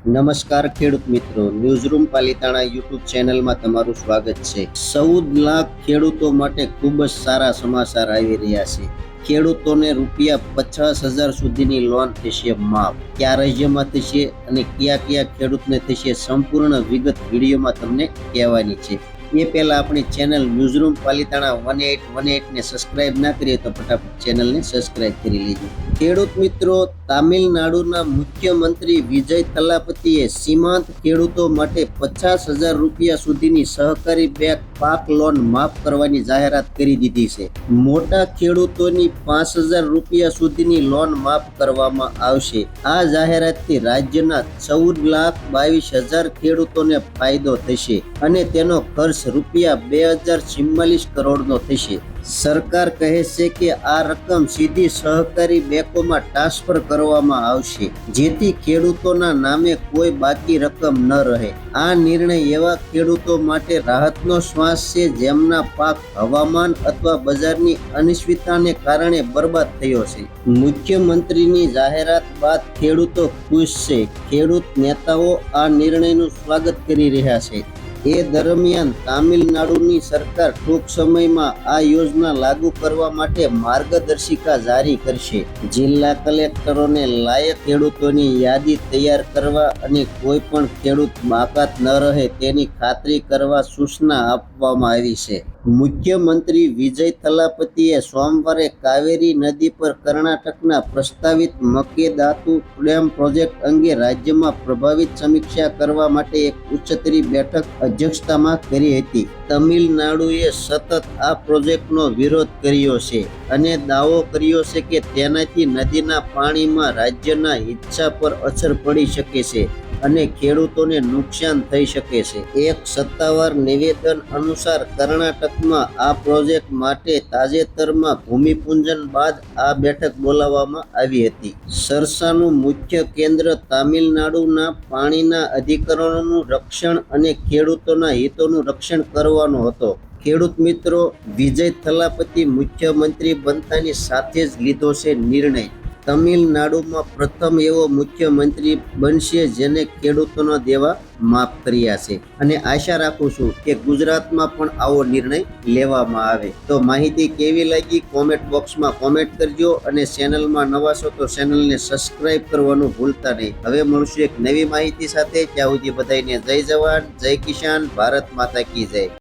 નમસ્કાર ખેડૂત મિત્રો, ન્યૂઝરૂમ પાલિતાણા યુટ્યુબ ચેનલમાં તમારું સ્વાગત છે। 14 લાખ ખેડૂતો માટે ખૂબ જ સારા સમાચાર આવી રહ્યા છે। ખેડૂતોને ₹50,000 સુધીની લોન થશે માફ। કયા રાજ્યમાં થશે અને કયા કયા ખેડૂતને થશે, સંપૂર્ણ વિગત વિડીયોમાં તમને કહેવાની છે। એ પહેલા આપણી ચેનલ ન્યૂઝરૂમ પાલિતાણા 1818 ને સબસ્ક્રાઇબ ના કરી તો ફટાફટ ચેનલને સબસ્ક્રાઇબ કરી લેજો। ખેડૂત મિત્રો, તામિલનાડુના મુખ્યમંત્રી વિજય થલાપતિએ સીમાંત ખેડૂતો માટે ₹50,000 સુધીની સહકારી બેંક પાક લોન માફ કરવાની જાહેરાત કરી દીધી છે। મોટા ખેડૂતોની ₹5,000 સુધીની લોન માફ કરવામાં આવશે। આ જાહેરાતથી રાજ્યના 14,22,000 ખેડૂતોને ફાયદો થશે અને તેનો ખર્ચ ₹2,044 કરોડનો થશે। સરકાર કહે છે કે આ રકમ સીધી સહકારી બેંકોમાં ટ્રાન્સફર કરવામાં આવશે, જેથી ખેડૂતોના નામે કોઈ બાકી રકમ ન રહે। આ નિર્ણય એવા ખેડૂતો માટે રાહતનો શ્વાસ છે જેમના પાક હવામાન અથવા બજારની અનિશ્ચિતતાને કારણે બરબાદ થયો છે। મુખ્યમંત્રીની જાહેરાત બાદ ખેડૂતો ખુશ છે। ખેડૂત નેતાઓ આ નિર્ણયનું સ્વાગત કરી રહ્યા છે। એ દરમિયાન તામિલનાડુની સરકાર ટૂંક સમયમાં આ યોજના લાગુ કરવા માટે માર્ગદર્શિકા જારી કરશે। જિલ્લા કલેક્ટરોને લાયક ખેડૂતોની યાદી તૈયાર કરવા અને કોઈ પણ ખેડૂત બાકાત ન રહે તેની ખાતરી કરવા સૂચના આપવામાં આવી છે। મુખ્યમંત્રી વિજય થલાપતિએ સોમવારે કાવેરી નદી પર કર્ણાટકના પ્રસ્તાવિત મકેદાતુ ડેમ પ્રોજેક્ટ અંગે રાજ્યમાં પ્રભાવિત સમીક્ષા કરવા માટે એક ઉચ્ચસ્તરીય બેઠક અધ્યક્ષતામાં કરી હતી। તમિલનાડુએ સતત આ પ્રોજેક્ટનો વિરોધ કર્યો છે અને દાવો કર્યો છે કે તેનાથી નદીના પાણીમાં રાજ્યના હિસ્સા પર અસર પડી શકે છે અને ખેડૂતોને નુકસાન થઈ શકે છે। એક સત્તાવાર નિવેદન અનુસાર કર્ણાટકમાં આ પ્રોજેક્ટ માટે તાજેતરમાં ભૂમિપૂજન બાદ આ બેઠક બોલાવવામાં આવી હતી। ચર્ચાનું મુખ્ય કેન્દ્ર તામિલનાડુના પાણીના અધિકારોનું રક્ષણ અને ખેડૂતોના હિતોનું રક્ષણ કરવાનો હતો। ખેડૂત મિત્રો, વિજય થલાપતિ મુખ્યમંત્રી બનતાની સાથે જ લીધો છે નિર્ણય। તમિલનાડુમાં પ્રથમ એવો મુખ્યમંત્રી બનશે જેને ખેડૂતોના દેવા માફ કર્યા છે અને આશા રાખું છું કે ગુજરાતમાં પણ આવો નિર્ણય લેવામાં આવે। તો માહિતી કેવી લાગી કોમેન્ટ બોક્સમાં કોમેન્ટ કરજો અને ચેનલમાં નવા છો તો ચેનલને સબસ્ક્રાઇબ કરવાનું ભૂલતા નહીં। હવે મળશું એક નવી માહિતી સાથે। ત્યાં સુધી બધાને જય જવાન, જય કિસાન, ભારત માતા કી જય।